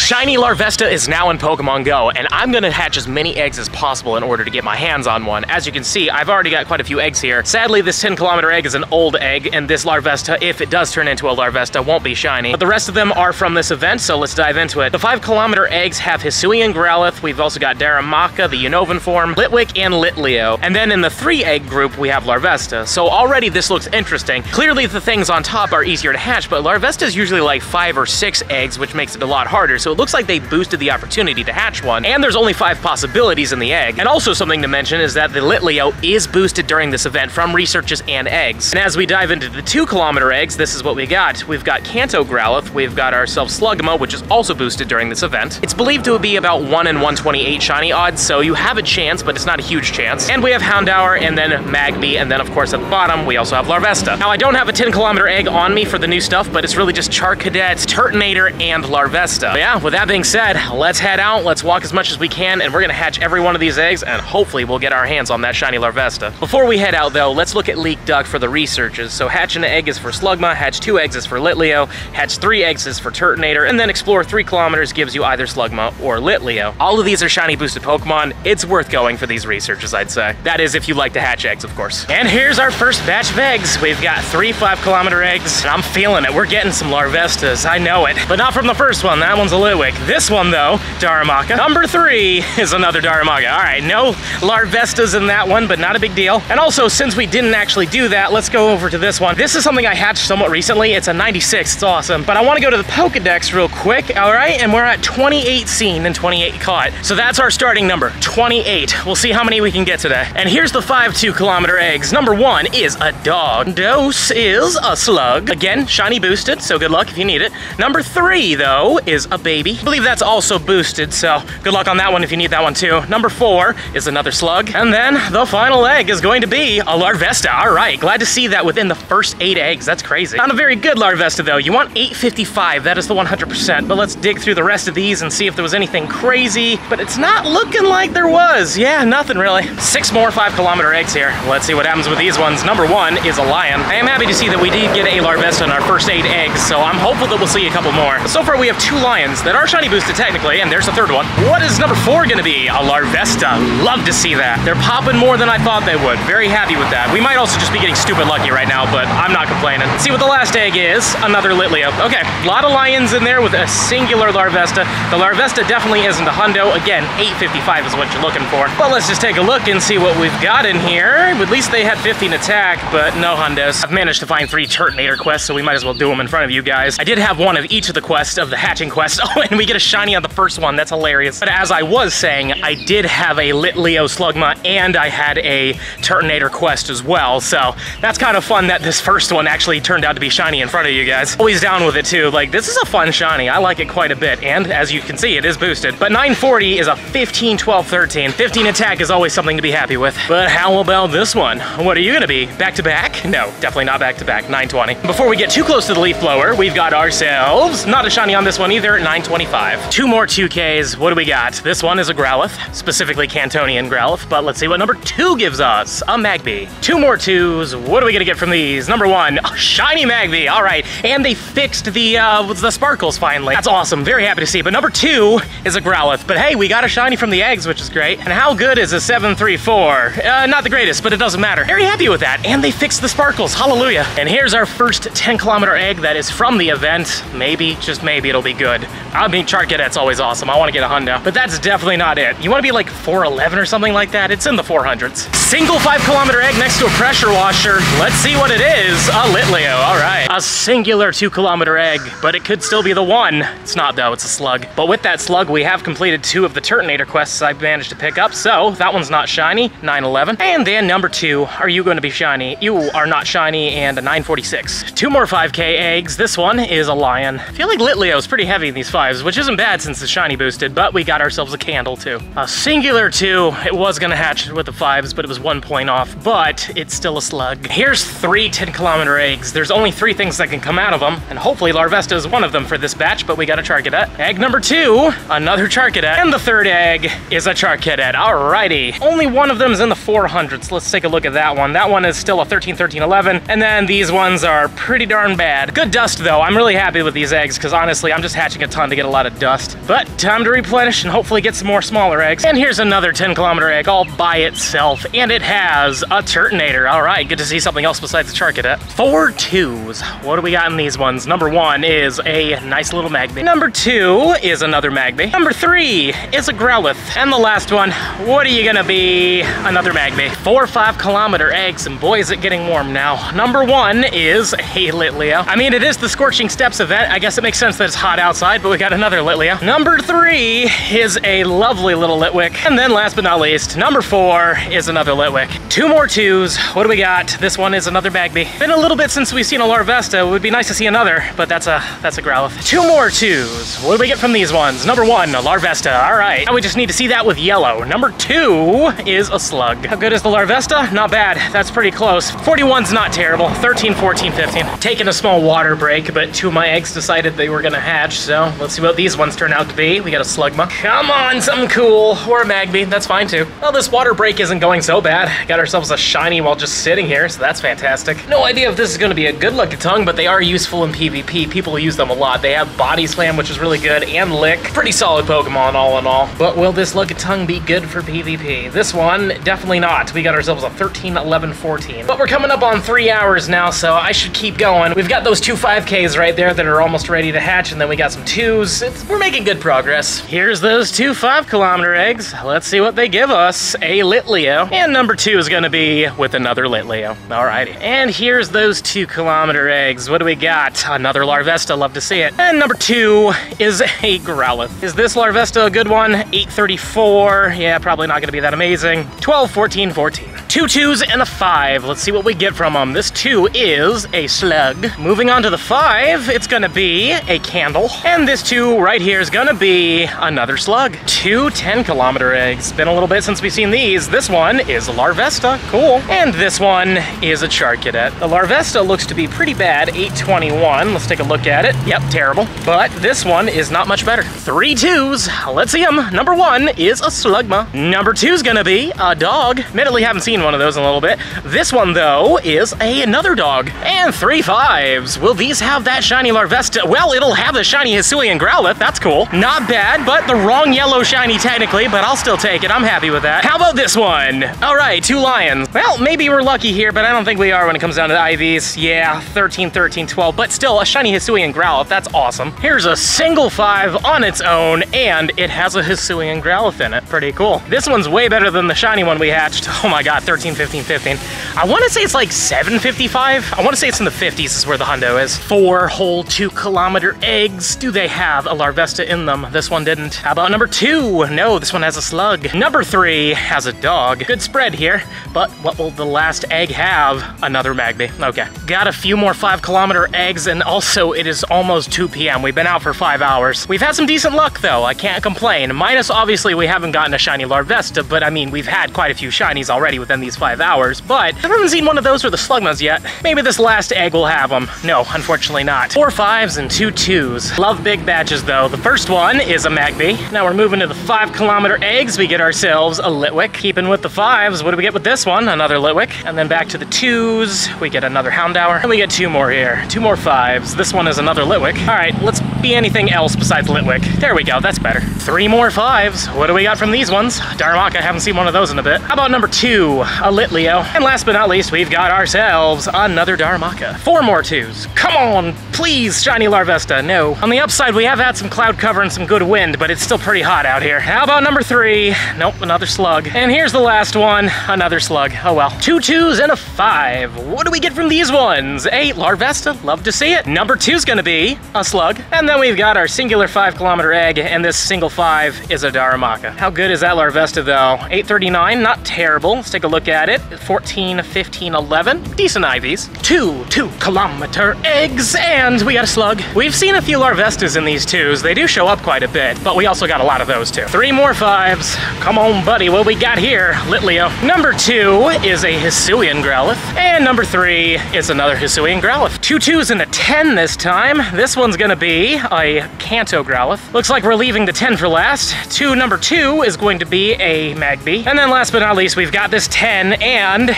Shiny Larvesta is now in Pokemon Go, and I'm gonna hatch as many eggs as possible in order to get my hands on one. As you can see, I've already got quite a few eggs here. Sadly, this 10-kilometer egg is an old egg, and this Larvesta, if it does turn into a Larvesta, won't be shiny. But the rest of them are from this event, so let's dive into it. The 5-kilometer eggs have Hisuian Growlithe, we've also got Darumaka, the Unovan form, Litwick, and Litleo. And then in the 3-egg group, we have Larvesta. So already this looks interesting. Clearly the things on top are easier to hatch, but Larvesta is usually like 5 or 6 eggs, which makes it a lot harder. So it looks like they boosted the opportunity to hatch one, and there's only 5 possibilities in the egg. And also something to mention is that the Litleo is boosted during this event from researches and eggs. And as we dive into the 2-kilometer eggs, this is what we got. We've got Kanto Growlithe, we've got ourselves Slugma, which is also boosted during this event. It's believed to be about 1 in 128 shiny odds, so you have a chance, but it's not a huge chance. And we have Houndour, and then Magby, and then of course at the bottom, we also have Larvesta. Now I don't have a 10-kilometer egg on me for the new stuff, but it's really just Charcadet, Turtonator, and Larvesta. But yeah, with that being said, let's head out, let's walk as much as we can, and we're gonna hatch every one of these eggs, and hopefully we'll get our hands on that shiny Larvesta. Before we head out though, let's look at Leak Duck for the researches. So hatch an egg is for Slugma, hatch 2 eggs is for Litleo, hatch 3 eggs is for Turtonator, and then explore 3 kilometers gives you either Slugma or Litleo. All of these are shiny boosted Pokemon. It's worth going for these researches, I'd say. That is if you like to hatch eggs, of course. And here's our first batch of eggs. We've got 3 5-kilometer eggs, and I'm feeling it. We're getting some Larvestas, I know it. But not from the first one, that one's a Litwick. This one though, Darumaka. Number 3 is another Darumaka. All right, no Larvestas in that one, but not a big deal. And also, since we didn't actually do that, let's go over to this one. This is something I hatched somewhat recently. It's a 96, it's awesome. But I wanna go to the Pokedex real quick, all right? And we're at 28 seen and 28 caught. So that's our starting number, 28. We'll see how many we can get today. And here's the 5 2-kilometer eggs. Number 1 is a dog. Dose is a slug. Again, shiny boosted, so good luck if you need it. Number 3, though, is a baby. I believe that's also boosted, so good luck on that one if you need that one too. Number 4 is another slug. And then the final egg is going to be a Larvesta. All right, glad to see that within the first 8 eggs. That's crazy. Not a very good Larvesta, though. You want 855, that is the 100%. But let's dig through the rest of these and see if there was anything crazy. But it's not looking like there was. Yeah, nothing really. 6 more 5-kilometer eggs here. Let's see what happens with these ones. Number 1 is a lion. I am happy to see that we did get a Larvesta in our first 8 eggs, so I'm hopeful that we'll see a couple more. But so far we have 2 lions that are shiny boosted technically, and there's the 3rd one. What is number 4 gonna be? A Larvesta. Love to see that. They're popping more than I thought they would. Very happy with that. We might also just be getting stupid lucky right now, but I'm not complaining. Let's see what the last egg is. Another Litleo. Okay, a lot of lions in there with a singular Larvesta. The Larvesta definitely isn't a hundo. Again, 855 is what you're looking for. But let's just take a look and see what we've got in here. At least they had 15 attack, but no hundos. I've managed to find 3 Turtonator quests, so we might as well do them in front of you guys. I did have one of each of the quests of the hatching quest. Oh, and we get a shiny on the first one. That's hilarious. But as I was saying, I did have a Litleo Slugma, and I had a Turtonator quest as well. So that's kind of fun that this first one actually turned out to be shiny in front of you guys. Always down with it too. Like, this is a fun shiny. I like it quite a bit. And as you can see, it is boosted. But 940 is a 15, 12, 13. 15 attack is always something to be happy with. But how about this one? What are you gonna be? Back to back? No, definitely not back to back. 920. Before we get too close to the leaf blower, we've got ourselves, not a shiny on this one either, 925. 2 more 2Ks. What do we got? This one is a Growlithe, specifically Cantonian Growlithe, but let's see what number 2 gives us. A Magby. 2 more 2s. What are we gonna get from these? Number 1, a shiny Magby. All right, and they fixed the sparkles finally. That's awesome. Very happy to see. But number 2 is a Growlithe. But hey, we got a shiny from the eggs, which is great. And how good is a 734? Not the greatest, but it doesn't matter. Very happy with that. And they fixed the sparkles. Hallelujah. And here's our first 10-kilometer egg that is from the event. Maybe, just maybe, it'll be good. I mean, Charcadet's always awesome. I want to get a hundo. But that's definitely not it. You want to be like 411 or something like that? It's in the 400s. Single 5-kilometer egg next to a pressure washer. Let's see what it is. A Litleo. All right. A singular 2-kilometer egg, but it could still be the one. It's not though, it's a slug. But with that slug, we have completed 2 of the Turtonator quests I've managed to pick up, so that one's not shiny, 911. And then number 2, are you going to be shiny? You are not shiny, and a 946. 2 more 5K eggs. This one is a lion. I feel like Litleo's pretty heavy in these 5s, which isn't bad since it's shiny boosted, but we got ourselves a candle too. A singular 2, it was gonna hatch with the 5s, but it was 1 point off, but it's still a slug. Here's 3 10-kilometer eggs. There's only 3 things that can come out of them, and hopefully Larvesta is one of them for this batch, but we got a Charcadet. Egg number 2, another Charcadet, and the 3rd egg is a Charcadet. Alrighty. Only one of them is in the 400s. Let's take a look at that one. That one is still a 13, 13, 11, and then these ones are pretty darn bad. Good dust though. I'm really happy with these eggs, because honestly, I'm just hatching a ton to to get a lot of dust. But time to replenish and hopefully get some more smaller eggs. And here's another 10-kilometer egg all by itself, and it has a Turtonator. All right, good to see something else besides the Charcadet. 4 2s. What do we got in these ones? Number 1 is a nice little Magby. Number 2 is another Magby. Number 3 is a Growlithe. And the last one, what are you gonna be? Another Magby. 4 5-kilometer eggs, and boy is it getting warm now. Number 1 is a Litleo. I mean, it is the Scorching Steps event. I guess it makes sense that it's hot outside, but we got another Litleo. Number 3 is a lovely little Litwick. And then last but not least, number 4 is another Litwick. 2 more 2s. What do we got? This one is another Magby. Been a little bit since we've seen a Larvesta. It would be nice to see another, but that's a Growlithe. 2 more 2s. What do we get from these ones? Number 1, a Larvesta. All right. Now we just need to see that with yellow. Number 2 is a Slug. How good is the Larvesta? Not bad. That's pretty close. 41's not terrible. 13, 14, 15. Taking a small water break, but 2 of my eggs decided they were gonna hatch, so let's see what these ones turn out to be. We got a Slugma. Come on, something cool. Or a Magby. That's fine too. Well, this water break isn't going so bad. Got ourselves a shiny while just sitting here, so that's fantastic. No idea if this is gonna be a good Lickitung, but they are useful in PvP. People use them a lot. They have Body Slam, which is really good, and Lick. Pretty solid Pokemon all in all. But will this Lickitung be good for PvP? This one, definitely not. We got ourselves a 13, 11, 14. But we're coming up on 3 hours now, so I should keep going. We've got those 2 5Ks right there that are almost ready to hatch, and then we got some 2s. We're making good progress. Here's those 2 5-kilometer eggs. Let's see what they give us. A Litleo. And number 2 is gonna be with another Litleo. Alrighty. And here's those 2-kilometer eggs. What do we got? Another Larvesta. Love to see it. And number 2 is a Growlithe. Is this Larvesta a good one? 834. Yeah, probably not gonna be that amazing. 12, 14, 14. 2 2s and a 5. Let's see what we get from them. This 2 is a Slug. Moving on to the 5, it's gonna be a Candle. And this 2 right here is gonna be another Slug. 2 10-kilometer eggs. Been a little bit since we've seen these. This one is a Larvesta. Cool. And this one is a Charcadet. The Larvesta looks to be pretty bad. 821. Let's take a look at it. Yep, terrible. But this one is not much better. 3 2s. Let's see them. Number 1 is a Slugma. Number 2 is gonna be a dog. Admittedly, haven't seen one of those in a little bit. This one, though, is another dog. And 3 5s. Will these have that shiny Larvesta? Well, it'll have the shiny Hisuian Growlithe. That's cool. Not bad, but the wrong yellow shiny technically, but I'll still take it. I'm happy with that. How about this one? All right, 2 lions. Well, maybe we're lucky here, but I don't think we are when it comes down to the IVs. Yeah, 13, 13, 12, but still a shiny Hisuian Growlithe. That's awesome. Here's a single 5 on its own, and it has a Hisuian Growlithe in it. Pretty cool. This one's way better than the shiny one we hatched. Oh my god, 13, 15, 15. I want to say it's like 755. I want to say it's in the 50s is where the hundo is. 4 whole 2-kilometer eggs. Do they have a Larvesta in them? This one didn't. How about number 2? No, this one has a Slug. Number 3 has a dog. Good spread here, but what will the last egg have? Another Magby. Okay. Got a few more 5-kilometer eggs, and also it is almost 2 p.m. We've been out for 5 hours. We've had some decent luck though. I can't complain. Minus obviously we haven't gotten a shiny Larvesta, but I mean we've had quite a few shinies already within these 5 hours, but I haven't seen one of those or the Slugmas yet. Maybe this last egg will have them. No, unfortunately not. 4 5s and 2 2s. Love big batches though. The first one is a Magby. Now we're moving to the 5-kilometer eggs. We get ourselves a Litwick. Keeping with the 5s, what do we get with this one? Another Litwick. And then back to the 2s, we get another Houndour. And we get 2 more here. 2 more 5s. This one is another Litwick. All right, let's be anything else besides Litwick. There we go, that's better. 3 more 5s. What do we got from these ones? Darmaka, I haven't seen one of those in a bit. How about number 2, a Litleo? And last but not least, we've got ourselves another Darmaka. 4 more 2s. Come on, please, shiny Larvesta. No. On the upside, we have had some cloud cover and some good wind, but it's still pretty hot out here. How about number 3? Nope, another Slug. And here's the last one, another Slug. Oh well. 2 2s and a 5. What do we get from these ones? A Larvesta, love to see it. Number 2's gonna be a Slug. And then we've got our singular 5-kilometer egg, and this single 5 is a Darumaka. How good is that Larvesta though? 839, not terrible. Let's take a look at it. 14, 15, 11. Decent IVs. 2 2-kilometer eggs, and we got a Slug. We've seen a few Larvestas in these 2s. They do show up quite a bit, but we also got a lot of those too. 3 more 5s. Come on, buddy, what we got here? Litleo. Number 2 is a Hisuian Growlithe, and number 3 is another Hisuian Growlithe. 2 2s and a 10 this time. This one's gonna be a Kanto Growlithe. Looks like we're leaving the 10 for last. Number 2 is going to be a Magby. And then last but not least, we've got this 10, and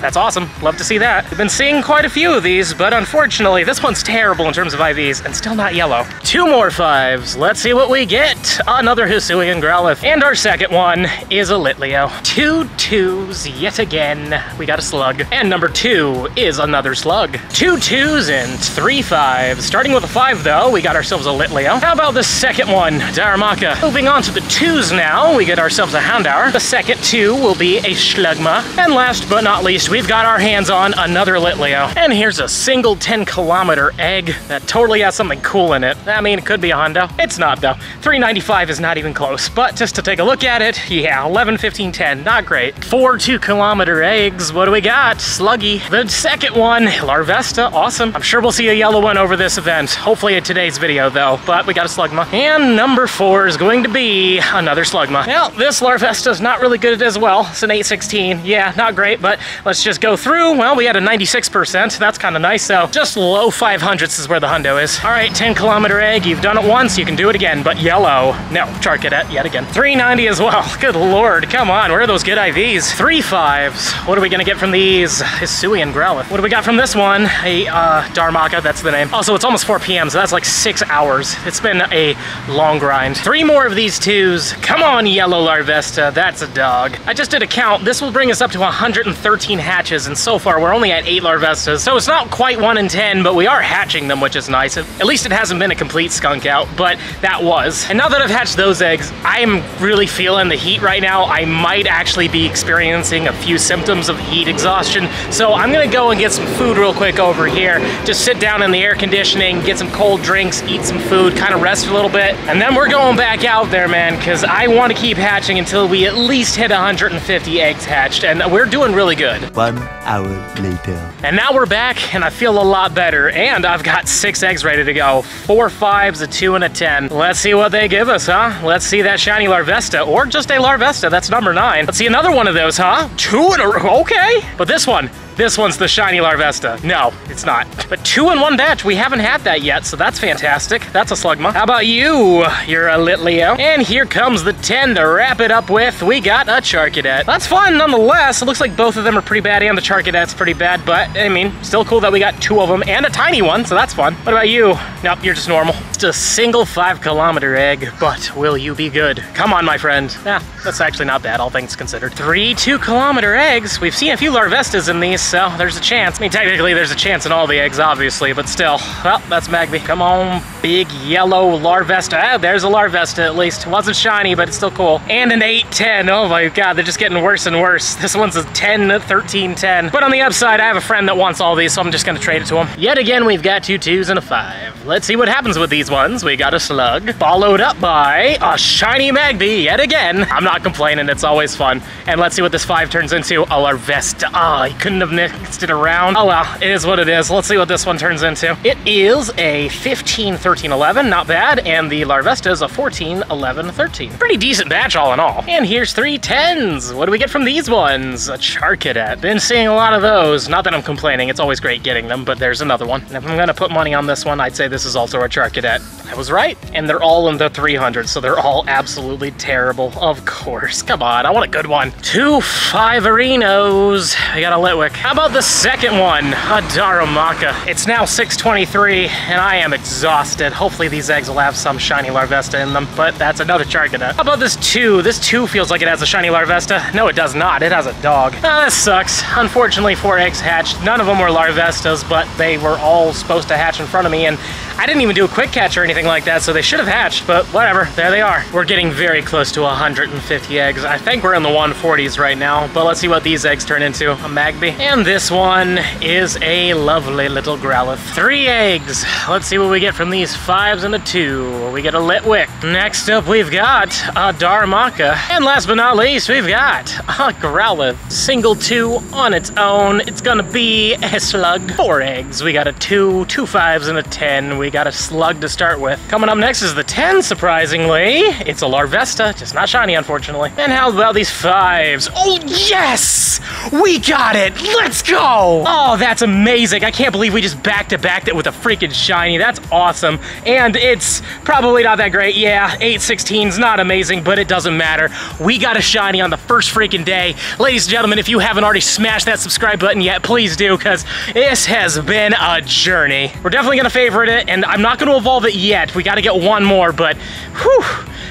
that's awesome. Love to see that. We've been seeing quite a few of these, but unfortunately, this one's terrible in terms of IVs, and still not yellow. 2 more 5s. Let's see what we get. Another Hisuian Growlithe. And our second one is a Litleo. 2 2s yet again. We got a slug. And number 2 is another slug. 2 2s and 3 5s. Starting with a 5 though, we got ourselves a Litleo. How about the second one, Darumaka? Moving on to the 2s now, we get ourselves a Houndour. The second 2 will be a Slugma. And last but not least, we've got our hands on another Litleo. And here's a single 10-kilometer egg that totally has something cool in it. I mean, it could be a hundo. It's not though. 395 is not even close, but just to take a look at it, yeah, 11, 15, 10, not great. 4 2-kilometer eggs. What do we got? Sluggy. The second one, Larvesta, awesome. I'm sure we'll see a yellow one over this event. Hopefully in today's video though, but we got a Slugma. And number 4 is going to be another Slugma. Well, this Larvesta is not really good as well. It's an 816. Yeah, not great, but let's just go through. Well, we had a 96%. That's kind of nice, so just low 500s is where the hundo is. All right, 10-kilometer egg. You've done it once, you can do it again, but yellow. No, Charcadet yet again. 390 as well. Good lord, come on. Where are those good IVs? 3 5s. What are we gonna get from these? Hisuian Growlithe. What do we got from this one? A Darumaka, that's the name. Also, it's almost 4 p.m., so that's like 6 hours. It's been a long grind. 3 more of these 2s. Come on, yellow Larvesta. That's a dog. I just did a count. This will bring us up to 113 hatches, and so far we're only at 8 Larvestas. So it's not quite 1 in 10, but we are hatching them, which is nice. At least it hasn't been a complete skunk out, but that was. And now that I've hatched those eggs, I am really feeling the heat right now. I might actually be experiencing a few symptoms of heat exhaustion. So I'm gonna go and get some food real quick over here. Just sit down in the air conditioning, get some cold drinks, eat some food, kind of rest a little bit. And then we're going back out there, man, because I want to keep hatching until we at least hit 150 eggs hatched. And we're doing really good. 1 hour later. And now we're back, and I feel a lot better. And I've got 6 eggs ready to go. 4 5s, a 2, and a 10. Let's see what they give us, huh? Let's see that shiny Larvesta, or just a Larvesta. That's number 9. Let's see another one of those, huh? 2 in a row, okay. But this one's the shiny Larvesta. No, it's not. But 2 in 1 batch, we haven't had that yet, so that's fantastic. That's a Slugma. How about you? You're a Litleo. And here comes the 10 to wrap it up with. We got a Charcadet. That's fun nonetheless. It looks like both of them are pretty bad, and the Charcadet's pretty bad, but I mean, still cool that we got 2 of them and a tiny one, so that's fun. What about you? Nope, you're just normal. It's a single 5-kilometer egg, but will you be good? Come on, my friend. Yeah, that's actually not bad, all things considered. 3 2-kilometer eggs. We've seen a few Larvestas in these, so there's a chance. I mean, technically there's a chance in all the eggs, obviously, but still. Well, that's Magby. Come on, big yellow Larvesta. Ah, there's a Larvesta at least. It wasn't shiny, but it's still cool. And an 8-10. Oh my god, they're just getting worse and worse. This one's a 10, 13, 10. But on the upside, I have a friend that wants all these, so I'm just gonna trade it to him. Yet again, we've got 2 2s and a 5. Let's see what happens with these ones. We got a slug, followed up by a shiny Magby yet again. I'm not complaining, it's always fun. And let's see what this 5 turns into. A Larvesta. Ah, he couldn't have mixed it around. Oh well, it is what it is. Let's see what this one turns into. It is a 15, 13, 11, not bad. And the Larvesta is a 14, 11, 13. Pretty decent batch all in all. And here's 3 10s. What do we get from these ones? A Charcadet. Been seeing a lot of those. Not that I'm complaining, it's always great getting them, but there's another one. And if I'm gonna put money on this one, I'd say this is also a Charcadet. I was right. And they're all in the 300s, so they're all absolutely terrible. Of course. Come on, I want a good one. 2 5-arinos. I got a Litwick. How about the second one? A Darumaka. It's now 6:23, and I am exhausted. Hopefully these eggs will have some shiny Larvesta in them, but that's another Charcadet. How about this 2? This 2 feels like it has a shiny Larvesta. No, it does not. It has a dog. Ah, this sucks. Unfortunately, 4 eggs hatched. None of them were Larvestas, but they were all supposed to hatch in front of me, and I didn't even do a quick catch or anything like that, so they should have hatched, but whatever. There they are. We're getting very close to 150 eggs. I think we're in the 140s right now, but let's see what these eggs turn into. A Magby. And this one is a lovely little Growlithe. 3 eggs. Let's see what we get from these 5s and a 2. We get a Litwick. Next up, we've got a Darumaka. And last but not least, we've got a Growlithe. Single 2 on its own. It's gonna be a slug. 4 eggs. We got a 2, 2 5s, and a 10. We got a slug to start with. Coming up next is the 10, surprisingly. It's a Larvesta, just not shiny, unfortunately. And how about these 5s? Oh, yes! Yes! We got it! Let's go! Oh, that's amazing. I can't believe we just back-to-backed it with a freaking shiny. That's awesome. And it's probably not that great. Yeah, 8/16's not amazing, but it doesn't matter. We got a shiny on the first freaking day. Ladies and gentlemen, if you haven't already smashed that subscribe button yet, please do, because this has been a journey. We're definitely gonna favorite it, and I'm not gonna evolve it yet. We gotta get one more, but whew,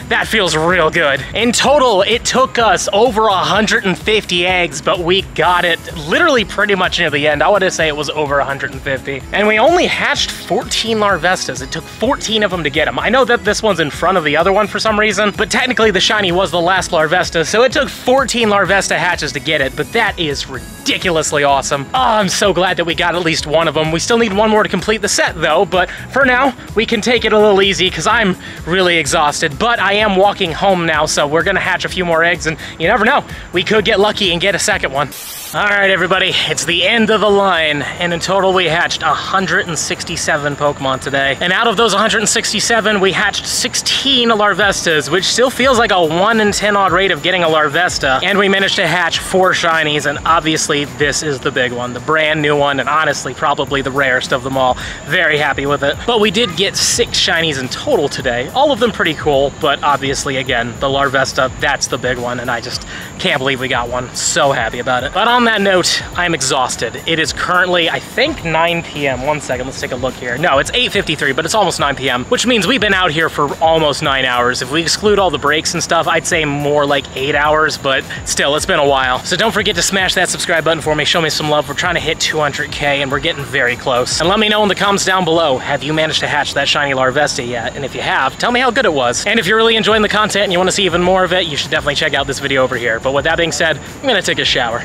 that feels real good. In total, it took us over 150 eggs, but we got it literally pretty much near the end. I want to say it was over 150. And we only hatched 14 Larvestas. It took 14 of them to get them. I know that this one's in front of the other one for some reason, but technically the shiny was the last Larvesta, so it took 14 Larvesta hatches to get it, but that is ridiculously awesome. Oh, I'm so glad that we got at least one of them. We still need one more to complete the set though, but for now, we can take it a little easy because I'm really exhausted, but I am walking home now, so we're gonna hatch a few more eggs, and you never know, we could get lucky and get a second one. All right, everybody, it's the end of the line, and in total we hatched 167 Pokemon today. And out of those 167, we hatched 16 Larvestas, which still feels like a 1 in 10 odd rate of getting a Larvesta. And we managed to hatch 4 shinies, and obviously this is the big one, the brand new one, and honestly probably the rarest of them all. Very happy with it. But we did get 6 shinies in total today, all of them pretty cool, but obviously again, the Larvesta, that's the big one, and I just can't believe we got one. So happy about it. But on that note, I'm exhausted. It is currently, I think, 9 p.m. One second, let's take a look here. No, it's 8:53, but it's almost 9 p.m., which means we've been out here for almost 9 hours. If we exclude all the breaks and stuff, I'd say more like 8 hours, but still, it's been a while. So don't forget to smash that subscribe button for me, show me some love. We're trying to hit 200K, and we're getting very close. And let me know in the comments down below, have you managed to hatch that shiny Larvesta yet? And if you have, tell me how good it was. And if you're really enjoying the content and you want to see even more of it, you should definitely check out this video over here. But with that being said, I'm gonna take a shower.